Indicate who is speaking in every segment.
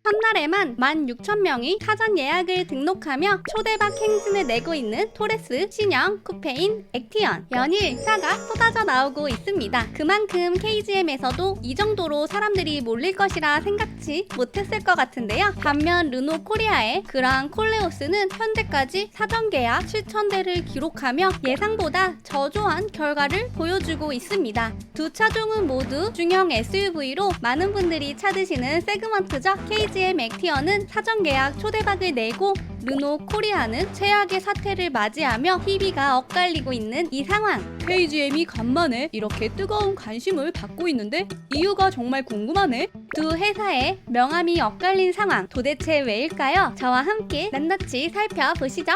Speaker 1: 첫날에만 16,000명이 사전 예약을 등록하며 초대박 행진을 내고 있는 토레스, 신형, 쿠페인, 액티언, 연일 차가 쏟아져 나오고 있습니다. 그만큼 KGM에서도 이 정도로 사람들이 몰릴 것이라 생각지 못했을 것 같은데요. 반면 르노 코리아의 그랑 콜레오스는 현재까지 사전 계약 7,000대를 기록하며 예상보다 저조한 결과를 보여주고 있습니다. 두 차종은 모두 중형 SUV로 많은 분들이 찾으시는 세그먼트죠. KGM 액티언은 사전 계약 초대박을 내고 르노 코리아는 최악의 사태를 맞이하며 PB가 엇갈리고 있는 이 상황.
Speaker 2: KGM이 간만에 이렇게 뜨거운 관심을 받고 있는데 이유가 정말 궁금하네.
Speaker 1: 두 회사의 명암이 엇갈린 상황 도대체 왜일까요? 저와 함께 낱낱이 살펴보시죠.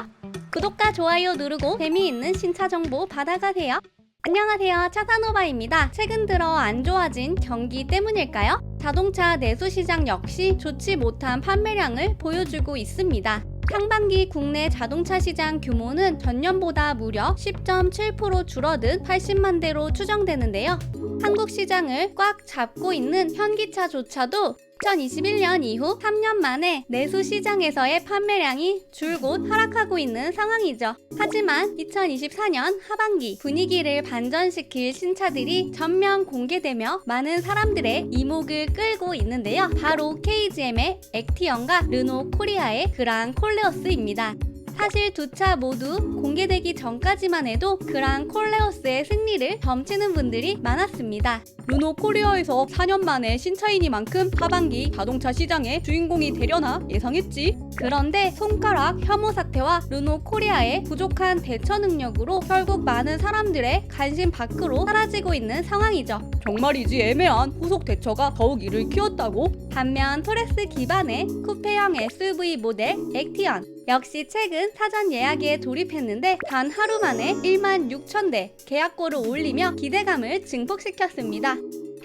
Speaker 1: 구독과 좋아요 누르고 재미있는 신차 정보 받아가세요. 안녕하세요, 차산오바입니다. 최근 들어 안 좋아진 경기 때문일까요? 자동차 내수 시장 역시 좋지 못한 판매량을 보여주고 있습니다. 상반기 국내 자동차 시장 규모는 전년보다 무려 10.7% 줄어든 80만 대로 추정되는데요. 한국 시장을 꽉 잡고 있는 현기차조차도 2021년 이후 3년 만에 내수 시장에서의 판매량이 줄곧 하락하고 있는 상황이죠. 하지만 2024년 하반기 분위기를 반전시킬 신차들이 전면 공개되며 많은 사람들의 이목을 끌고 있는데요. 바로 KGM의 액티언과 르노 코리아의 그랑 콜레오스입니다. 사실 두 차 모두 공개되기 전까지만 해도 그랑 콜레오스의 승리를 점치는 분들이 많았습니다.
Speaker 2: 르노 코리아에서 4년 만에 신차이니만큼 하반기 자동차 시장의 주인공이 되려나 예상했지.
Speaker 1: 그런데 손가락 혐오 사태와 르노 코리아의 부족한 대처 능력으로 결국 많은 사람들의 관심 밖으로 사라지고 있는 상황이죠.
Speaker 2: 정말이지 애매한 후속 대처가 더욱 이를 키웠다고?
Speaker 1: 반면 토레스 기반의 쿠페형 SUV 모델 액티언 역시 최근 사전 예약에 돌입했는데 단 하루 만에 16,000대 계약고를 올리며 기대감을 증폭시켰습니다.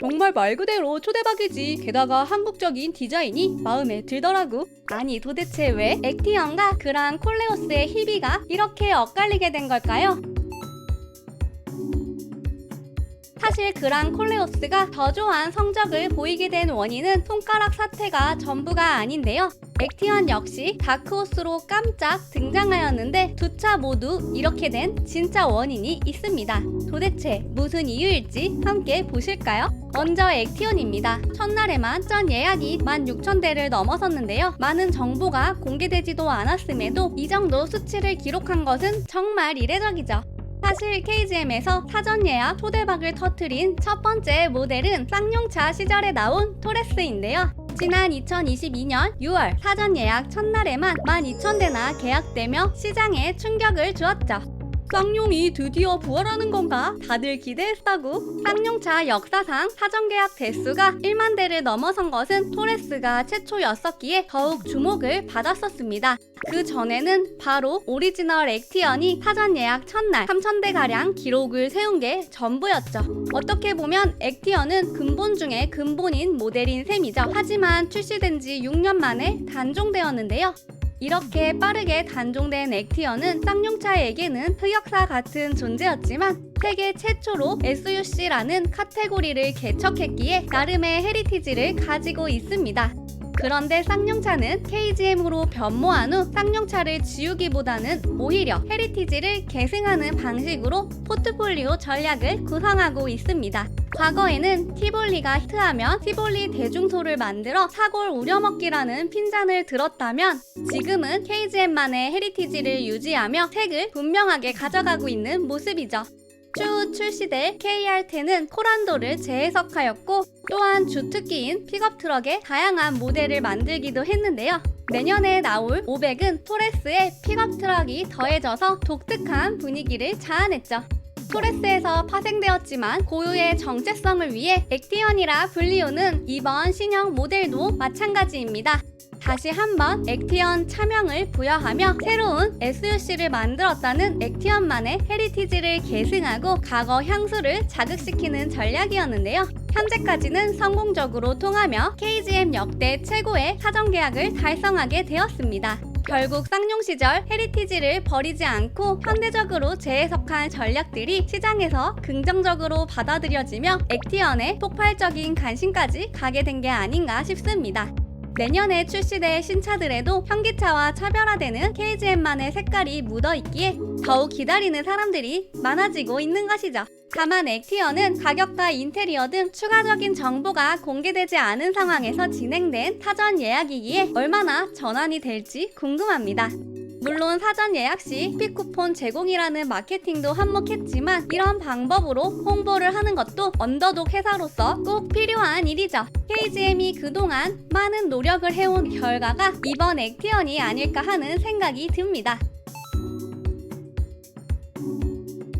Speaker 2: 정말 말 그대로 초대박이지. 게다가 한국적인 디자인이 마음에 들더라고.
Speaker 1: 아니 도대체 왜 액티언과 그랑 콜레오스의 희비가 이렇게 엇갈리게 된 걸까요? 사실 그랑 콜레오스가 저조한 성적을 보이게 된 원인은 손가락 사태가 전부가 아닌데요. 액티언 역시 다크호스로 깜짝 등장하였는데 두 차 모두 이렇게 된 진짜 원인이 있습니다. 도대체 무슨 이유일지 함께 보실까요? 먼저 액티언입니다. 첫날에만 전 예약이 16,000대를 넘어섰는데요. 많은 정보가 공개되지도 않았음에도 이 정도 수치를 기록한 것은 정말 이례적이죠. 사실 KGM에서 사전 예약 초대박을 터뜨린 첫 번째 모델은 쌍용차 시절에 나온 토레스인데요. 지난 2022년 6월 사전 예약 첫날에만 12,000대나 계약되며 시장에 충격을 주었죠.
Speaker 2: 쌍용이 드디어 부활하는 건가? 다들 기대했다고.
Speaker 1: 쌍용차 역사상 사전 계약 대수가 1만 대를 넘어선 것은 토레스가 최초였었기에 더욱 주목을 받았었습니다. 그 전에는 바로 오리지널 액티언이 사전 예약 첫날 3,000대가량 기록을 세운 게 전부였죠. 어떻게 보면 액티언은 근본 중에 근본인 모델인 셈이죠. 하지만 출시된 지 6년 만에 단종되었는데요. 이렇게 빠르게 단종된 액티언은 쌍용차에게는 흑역사 같은 존재였지만 세계 최초로 SUC라는 카테고리를 개척했기에 나름의 헤리티지를 가지고 있습니다. 그런데 쌍용차는 KGM으로 변모한 후 쌍용차를 지우기보다는 오히려 헤리티지를 계승하는 방식으로 포트폴리오 전략을 구성하고 있습니다. 과거에는 티볼리가 히트하면 티볼리 대중소를 만들어 사골 우려먹기라는 핀잔을 들었다면 지금은 KGM만의 헤리티지를 유지하며 색을 분명하게 가져가고 있는 모습이죠. 추후 출시될 KR10은 코란도를 재해석하였고 또한 주특기인 픽업트럭의 다양한 모델을 만들기도 했는데요. 내년에 나올 500은 토레스의 픽업트럭이 더해져서 독특한 분위기를 자아냈죠. 토레스에서 파생되었지만 고유의 정체성을 위해 액티언이라 불리우는 이번 신형 모델도 마찬가지입니다. 다시 한번 액티언 차명을 부여하며 새로운 SUC를 만들었다는 액티언만의 헤리티지를 계승하고 과거 향수를 자극시키는 전략이었는데요. 현재까지는 성공적으로 통하며 KGM 역대 최고의 사전 계약을 달성하게 되었습니다. 결국 쌍용 시절 헤리티지를 버리지 않고 현대적으로 재해석한 전략들이 시장에서 긍정적으로 받아들여지며 액티언의 폭발적인 관심까지 가게 된 게 아닌가 싶습니다. 내년에 출시될 신차들에도 현기차와 차별화되는 KGM만의 색깔이 묻어있기에 더욱 기다리는 사람들이 많아지고 있는 것이죠. 다만 액티어는 가격과 인테리어 등 추가적인 정보가 공개되지 않은 상황에서 진행된 사전 예약이기에 얼마나 전환이 될지 궁금합니다. 물론 사전 예약 시 쿠폰 제공이라는 마케팅도 한몫했지만 이런 방법으로 홍보를 하는 것도 언더독 회사로서 꼭 필요한 일이죠. KGM이 그동안 많은 노력을 해온 결과가 이번 액티언이 아닐까 하는 생각이 듭니다.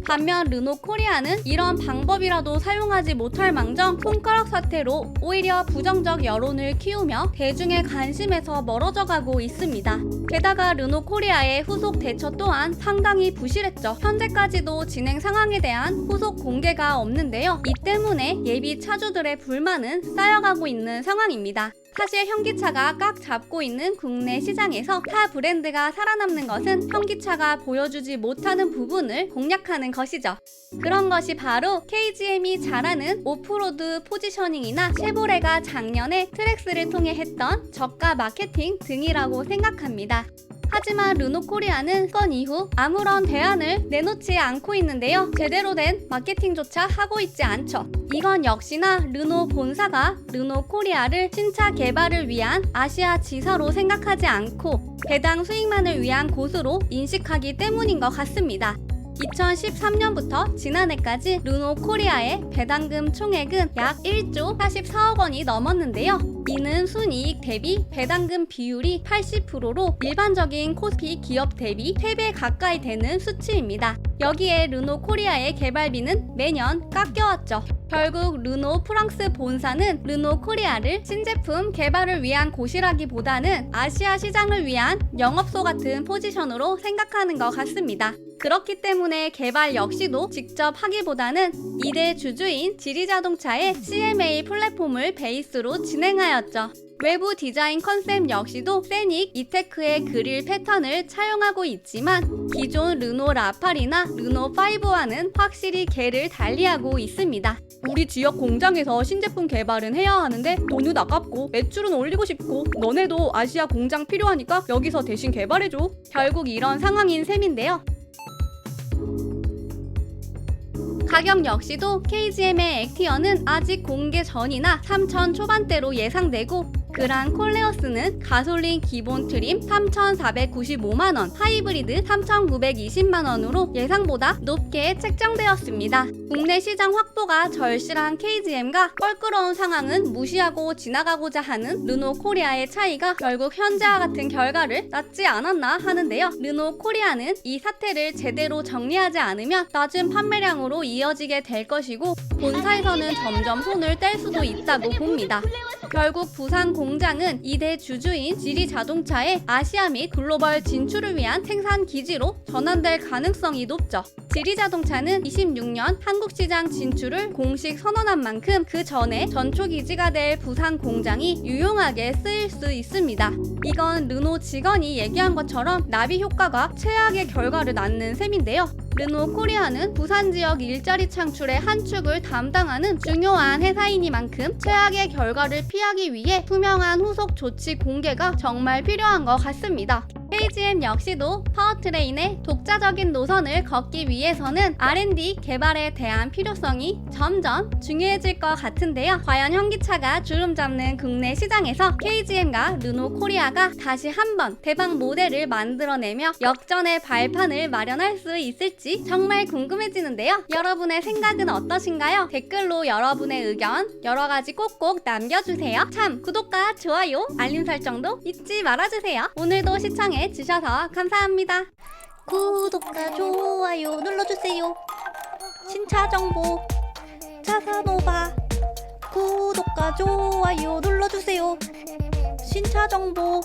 Speaker 1: 반면 르노코리아는 이런 방법이라도 사용하지 못할 망정 손가락 사태로 오히려 부정적 여론을 키우며 대중의 관심에서 멀어져 가고 있습니다. 게다가 르노코리아의 후속 대처 또한 상당히 부실했죠. 현재까지도 진행 상황에 대한 후속 공개가 없는데요. 이 때문에 예비 차주들의 불만은 쌓여가고 있는 상황입니다. 사실 현기차가 꽉 잡고 있는 국내 시장에서 타 브랜드가 살아남는 것은 현기차가 보여주지 못하는 부분을 공략하는 것이죠. 그런 것이 바로 KGM이 잘하는 오프로드 포지셔닝이나 쉐보레가 작년에 트랙스를 통해 했던 저가 마케팅 등이라고 생각합니다. 하지만 르노코리아는 건 이후 아무런 대안을 내놓지 않고 있는데요. 제대로 된 마케팅조차 하고 있지 않죠. 이건 역시나 르노 본사가 르노코리아를 신차 개발을 위한 아시아 지사로 생각하지 않고 배당 수익만을 위한 곳으로 인식하기 때문인 것 같습니다. 2013년부터 지난해까지 르노코리아의 배당금 총액은 약 1조 44억 원이 넘었는데요. 이는 순이익 대비 배당금 비율이 80%로 일반적인 코스피 기업 대비 3배 가까이 되는 수치입니다. 여기에 르노코리아의 개발비는 매년 깎여왔죠. 결국 르노 프랑스 본사는 르노코리아를 신제품 개발을 위한 곳이라기보다는 아시아 시장을 위한 영업소 같은 포지션으로 생각하는 것 같습니다. 그렇기 때문에 개발 역시도 직접 하기보다는 2대 주주인 지리자동차의 CMA 플랫폼을 베이스로 진행하였죠. 외부 디자인 컨셉 역시도 세닉 이테크의 그릴 패턴을 차용하고 있지만 기존 르노 라팔이나 르노 5와는 확실히 궤를 달리하고 있습니다.
Speaker 2: 우리 지역 공장에서 신제품 개발은 해야 하는데 돈은 아깝고 매출은 올리고 싶고 너네도 아시아 공장 필요하니까 여기서 대신 개발해줘.
Speaker 1: 결국 이런 상황인 셈인데요. 가격 역시도 KGM의 액티어는 아직 공개 전이나 3천 초반대로 예상되고 그랑 콜레오스는 가솔린 기본 트림 3,495만원, 하이브리드 3,920만원으로 예상보다 높게 책정되었습니다. 국내 시장 확보가 절실한 KGM과 껄끄러운 상황은 무시하고 지나가고자 하는 르노코리아의 차이가 결국 현재와 같은 결과를 낳지 않았나 하는데요. 르노코리아는 이 사태를 제대로 정리하지 않으면 낮은 판매량으로 이어지게 될 것이고 본사에서는 점점 손을 뗄 수도 있다고 봅니다. 결국 부산 공장은 2대 주주인 지리자동차의 아시아 및 글로벌 진출을 위한 생산 기지로 전환될 가능성이 높죠. 지리자동차는 26년 한국시장 진출을 공식 선언한 만큼 그 전에 전초기지가 될 부산 공장이 유용하게 쓰일 수 있습니다. 이건 르노 직원이 얘기한 것처럼 나비 효과가 최악의 결과를 낳는 셈인데요. 르노코리아는 부산 지역 일자리 창출의 한 축을 담당하는 중요한 회사이니만큼 최악의 결과를 피하기 위해 투명한 후속 조치 공개가 정말 필요한 것 같습니다. KGM 역시도 파워트레인의 독자적인 노선을 걷기 위해서는 R&D 개발에 대한 필요성이 점점 중요해질 것 같은데요. 과연 현기차가 주름 잡는 국내 시장에서 KGM과 르노코리아가 다시 한번 대박 모델을 만들어내며 역전의 발판을 마련할 수 있을지 정말 궁금해지는데요. 여러분의 생각은 어떠신가요? 댓글로 여러분의 의견 여러가지 꼭꼭 남겨주세요. 참, 구독과 좋아요, 알림 설정도 잊지 말아주세요. 오늘도 시청해주셔서 감사합니다.
Speaker 3: 구독과 좋아요 눌러주세요. 신차 정보 차사노바 구독과 좋아요 눌러주세요. 신차 정보